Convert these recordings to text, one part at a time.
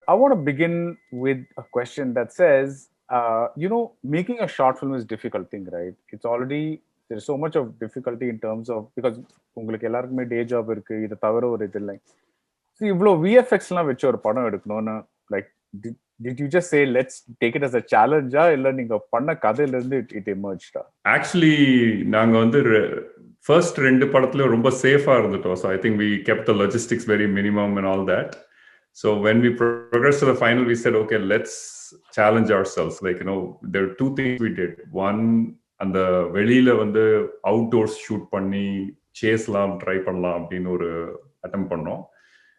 I want to begin with a question that says, making a short film is difficult thing, right? It's already there's so much of difficulty in terms of because உங்களுக்கு எல்லாருக்குமே டே job இருக்கு இதை தவிர ஒரு இது இல்லை so இவ்வளோ விஎஃப்எக்ஸ்லாம் வச்சு ஒரு படம் எடுக்கணும்னு like did you just say let's take it as a challenge இல்ல நீங்க பண்ண கதையில இருந்து it emerged? Actually நாங்க வந்து first ரெண்டு படத்துல ரொம்ப சேஃபா இருந்துட்டோம். So I think we kept the logistics very minimum and all that. So when we progressed to the final, we said, okay, let's challenge ourselves. Like, there are two things we did. One, அந்த வெளியில வந்து outdoors shoot பண்ணி சேஸ்லாம் try பண்ணலாம் அப்படின்னு ஒரு attempt பண்ணோம்.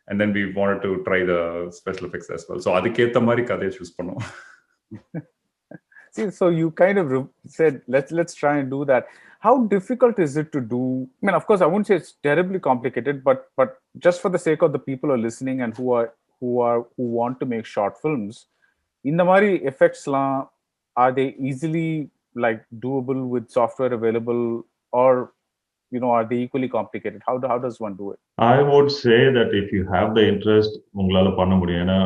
And then we wanted to try the special effects as well. So அதுக்கேத்த மாதிரி கதையை சூஸ் பண்ணோம். See, so you kind of said, let's try and do that. How difficult is it to do? I mean, of course, I wouldn't say it's terribly complicated, but just for the sake of the people who are listening and who want to make short films, in the mari effects la, are they easily like doable with software available, or are they equally complicated? How does one do it? I would say that if you have the interest, உங்களால பண்ண முடியும். ஏன்னா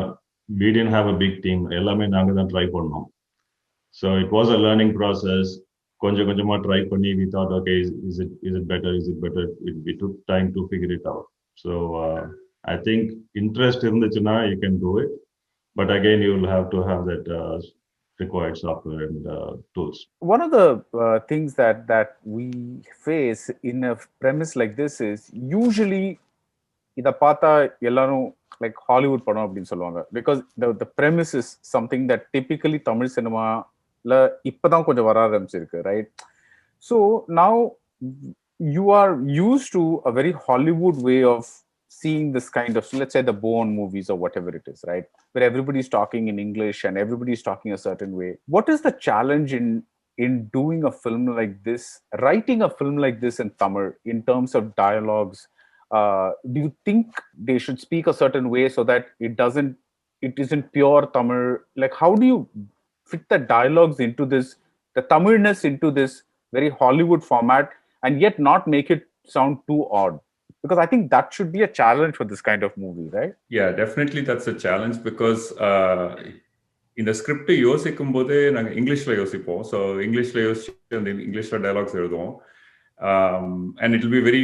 we didn't have a big team. எல்லாமே நாங்க தான் try பண்ணோம். So it was a learning process. கொஞ்சம் கொஞ்சமா ட்ரை பண்ணி we thought, okay, is it better? We took time to figure it out. So I think interest இருந்துச்சுன்னா you can do it. But again, you will have to have that required software and tools. One of the things that we face in a premise like this is usually இதை பார்த்தா எல்லாரும் like Hollywood படம் அப்படின்னு சொல்லுவாங்க because the premise is something that typically Tamil சினிமால இப்பதான் கொஞ்சம் வர ஆரம்பிச்சிருக்கு, right? So now you are used to a very Hollywood way of seeing this kind of, let's say, the Bourne movies or whatever it is, right? Where everybody's talking in English and everybody's talking a certain way. What is the challenge in doing a film like this, writing a film like this in Tamil in terms of dialogues? Do you think they should speak a certain way so that it isn't pure Tamil? Like, how do you fit the dialogues into this, the Tamilness into this very Hollywood format, and yet not make it sound too odd? Because I think that should be a challenge for this kind of movie, right? Yeah, definitely that's a challenge because in the script யோசிக்கும் போதே நாங்கள் இங்கிலீஷில் யோசிப்போம். So இங்கிலீஷில் யோசிச்சு அந்த இங்கிலீஷில் dialogues எழுதுவோம். And it will be very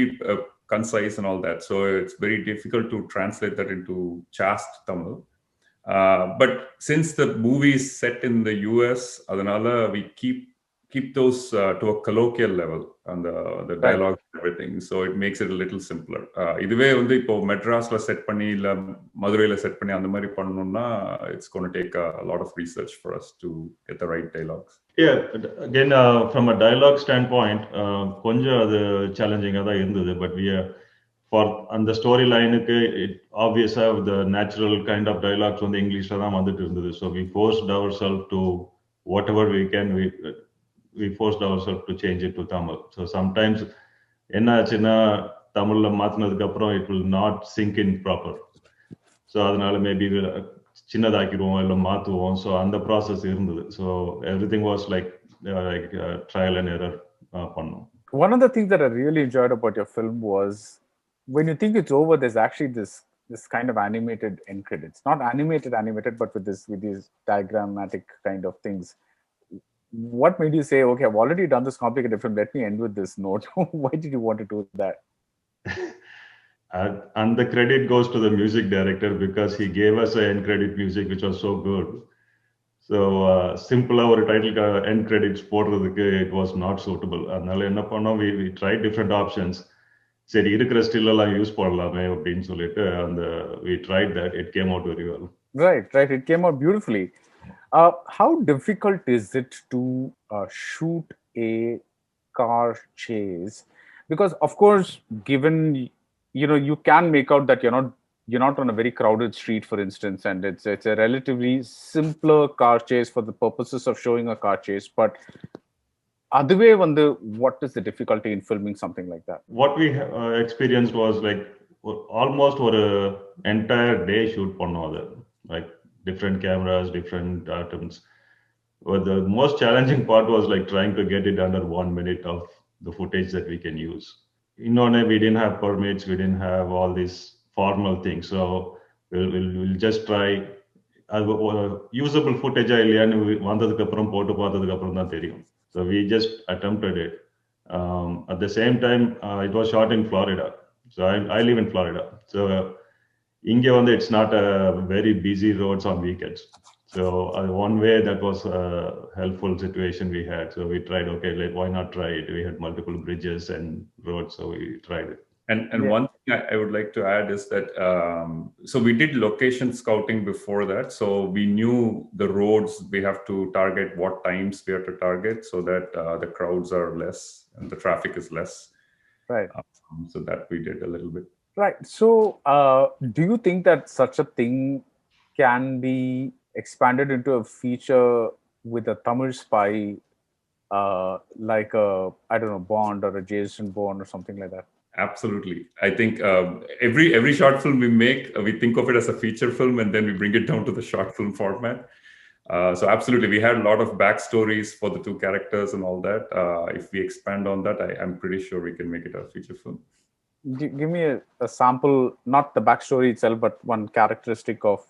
concise and all that. So it's very difficult to translate that into chaste Tamil. But since the movie is set in the US, adanala we keep those to a colloquial level and the dialogue and everything. So it makes it a little simpler. இதுவே வந்து இப்போ மெட்ராஸ்ல set பண்ணி இல்ல மதுரையில set பண்ணி அந்த மாதிரி பண்ணணும்னா it's going to take a lot of research for us to get the right dialogues. Yeah, again from a dialogue standpoint கொஞ்சம் அது சேலஞ்சிங்கா தான் இருந்தது. But we for அந்த ஸ்டோரி லைனுக்கு ஆப்வியஸா the natural kind of dialogues வந்து இங்கிலீஷ்ல தான் வந்துட்டு இருந்தது. So we forced ourselves to whatever we can we forced ourselves to change it to Tamil. So sometimes என்ன ஆச்சுன்னா தமிழ்ல மாத்தினதுக்கு அப்புறம் it will not sink in proper. So அதனால மேபி சின்னதாக்கிடுவோம் இல்லை மாற்றுவோம். ஸோ அந்த ப்ராசஸ் இருந்தது. So everything was like trial and error பண்ணோம். One of the things that I really enjoyed about your film was when you think it's over, there's actually this kind of animated end credits. Not animated, but with these diagrammatic kind of things. What made you say, okay, I've already done this complicated film, let me end with this note? Why did you want to do that? And the credit goes to the music director because he gave us an end credit music which was so good. So simple ஒரு title end credits போடுறதுக்கு it was not suitable. அதனால என்ன பண்ணோம், we tried different options. சரி இருக்கிற still எல்லாம் use பண்ணலாமே அப்படின்னு சொல்லிட்டு அந்த we tried that. It came out very well. Right. It came out beautifully. How difficult is it to shoot a car chase? Because of course, given you can make out that you're not on a very crowded street, for instance, and it's a relatively simpler car chase for the purposes of showing a car chase. But அதுவே வந்து what is the difficulty in filming something like that? What we experienced was like almost ஒரு entire day shoot பண்ணோம் அது, like different cameras, different items. But the most challenging part was like trying to get it under 1 minute of the footage that we can use. We didn't have permits, we didn't have all these formal things. So we'll just try usable footage இல்லையான்னு வந்ததுக்கு அப்புறம் போட்டு பார்த்ததுக்கு அப்புறம் தான் தெரியும். So we just attempted it. At the same time, it was shot in Florida. So I live in Florida. So இங்க வந்து it's not a very busy roads on weekends. So one way that was a helpful situation we had. So we tried, okay, like why not try it? We had multiple bridges and roads, so we tried it. And one thing I would like to add is that so we did location scouting before that, so we knew the roads we have to target, what times we have to target, so that the crowds are less and the traffic is less. Right. So that we did a little bit. Right. So do you think that such a thing can be expanded into a feature with a Tamil spy, like a, I don't know, Bond or a Jason Bourne or something like that? Absolutely. I think every short film we make, we think of it as a feature film, and then we bring it down to the short film format. So absolutely, we had a lot of backstories for the two characters and all that. If we expand on that, I'm pretty sure we can make it a feature film. Give me a sample, not the backstory itself, but one characteristic of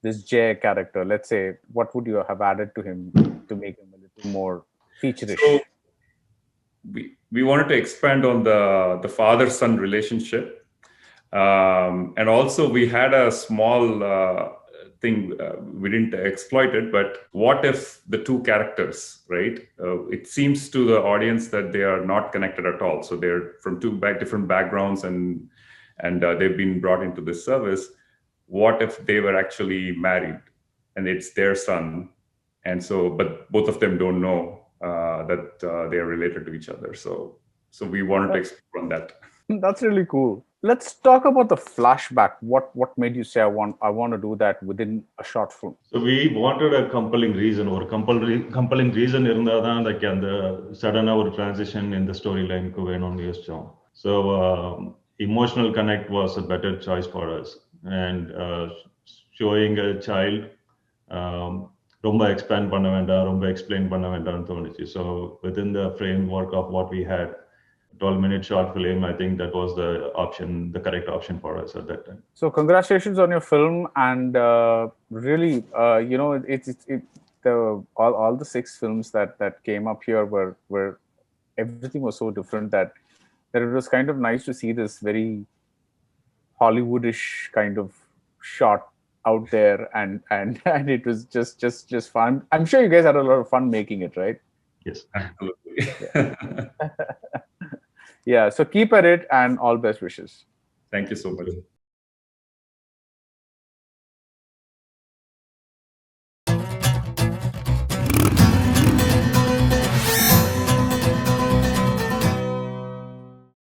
this Jay character. Let's say, what would you have added to him to make him a little more feature-ish? So we wanted to expand on the father-son relationship, and also we had a small thing, we didn't exploit it, but what if the two characters, right? It seems to the audience that they are not connected at all. So they're from two different backgrounds, and they've been brought into this service. What if they were actually married and it's their son? And so, but both of them don't know that they are related to each other. So we wanted to explore on that. That's really cool. Let's talk about the flashback. What made you say I want to do that within a short film? So we wanted a compelling reason, or compelling reason இருந்தா தான் like அந்த சடனா ஒரு transition in the storyline க்கு வேணும்னு யோசிச்சோம். So emotional connect was a better choice for us, and showing a child ரொம்ப expand பண்ண வேண்டாம், ரொம்ப explain பண்ண வேண்டாம்னு தோணுச்சு. So within the framework of what we had, 12-minute short film, I think that was the correct option for us at that time. So congratulations on your film, and really, you know, all the 6 films that came up here were everything was so different that it was kind of nice to see this very Hollywoodish kind of shot out there, and it was just fun. I'm sure you guys had a lot of fun making it, right? Yes, absolutely. Yeah, so keep at it, and all best wishes. Thank you so much.